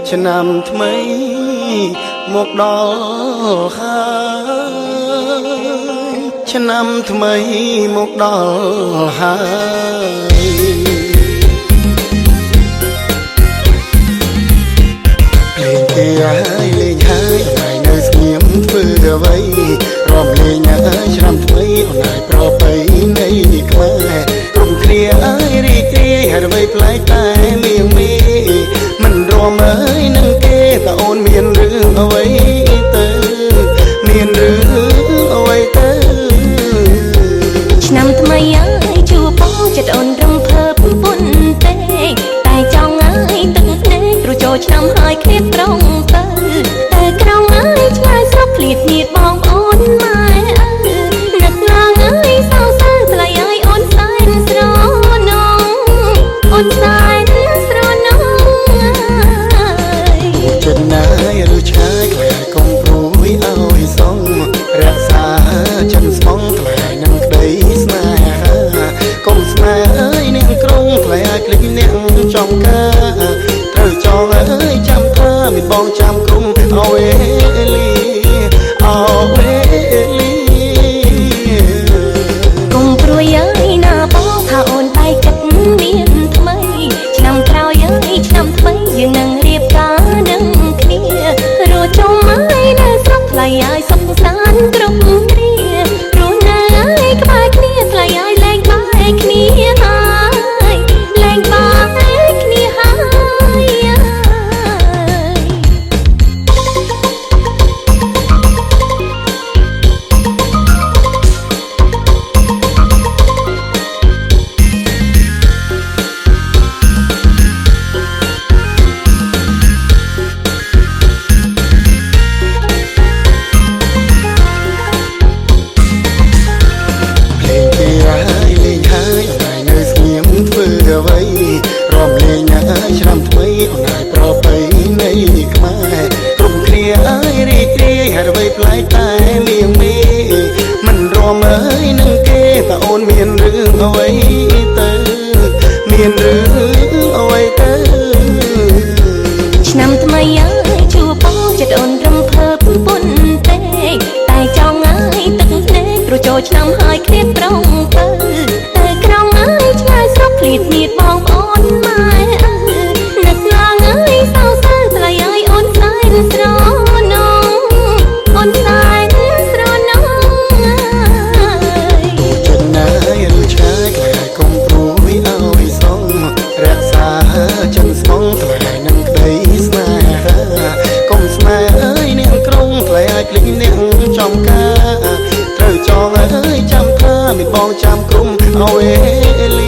ឆ្នាំថ្មីមកដល់ហើយឆ្នាំថ្មីមកដល់ហើយលេងគេហើយលេងហើយថ្ងៃនៅស្ងៀមធ្វើអ្វីរំលែងហើយឆ្នាំថ្មីអូនហើយប្រពៃណីខ្មែរគុំគ្នាហើយរីករាយហើយអ្វីប្លែកតែមៀងមីមិនរំអើយនឹងគេតើអូនមានរឿងអ្វីទៅមានរឿងអ្វីទៅឆ្នាំថ្មីហើយជួបបងចិត្តអូនរំភើបពុនទេតែចង់ហើយទឹកភ្នែកព្រោះចូលឆ្នាំហើយឃ្លាតត្រង់ទៅតែក្រងហើយឆ្ងាយស្រុកឃ្លាតញាតបងប្អូនម៉ែនឹកឡើងហើយសៅសើថ្លៃហើយអូនសែនស្រណងអូនសែនស្រណងចិត្តណាយឬឆាយខ្លាយកុំព្រួយឲ្យសងរក្សាចិត្តស្មងថ្លៃនឹងក្តីស្នេហាកុំស្នេហ៍អើយនាងក្រុងថ្លៃឲ្យភ្លេចនាងចំការត្រូវចងអើយចាំថាមានបងចាំគុំអវេលីកុំព្រួយអើយណាបងថាអូនតែចិត្តមានថ្មីឆ្នាំក្រោយអើយឆ្នាំថ្មីយើងនឹងរៀបការនឹងគ្នារស់ចុំអើយនៅស្រុកថ្លៃអើយសុខសាន្តគ្រប់គ្រាព្រោះនៅអើយក្បែរគ្នាថ្លៃអើយលែងបែកគ្នាហើយលែងបែកគ្នាហើយរំលែងហើយឆ្នាំថ្មីអូនហើយប្រពៃណីខ្មែរគ្រប់គ្នាហើយរីករាយហើយអ្វីប្លែកតែមៀងមីមិនរំអើយនឹងគេតើអូនមានរឿងអ្វីទៅមានរឿងអ្វីទៅឆ្នាំថ្មីហើយជួបបងចិត្តអូនរំភើបពុនទេតែចង់ហើយទឹកភ្នែកព្រោះចូលឆ្នាំហើយឃ្លាតត្រង់ទៅតែក្រងហើយឆ្ងាយស្រុកឃ្លាតញាតបងប្អូនម៉ែនឹកឡើងហើយសៅសើថ្លៃហើយអូនសែនស្រណងអូនសែនស្រណងចិត្តណាយឬឆាយខ្លាយកុំព្រួយឲ្យសងរក្សាចិត្តស្មងថ្លៃនឹងក្តីស្នេហាកុំស្នេហ៍អើយនាងក្រុងថ្លៃឲ្យភ្លេចនាងចំការត្រូវចងអើយចាំថាមានបងចាំគុំអវេលី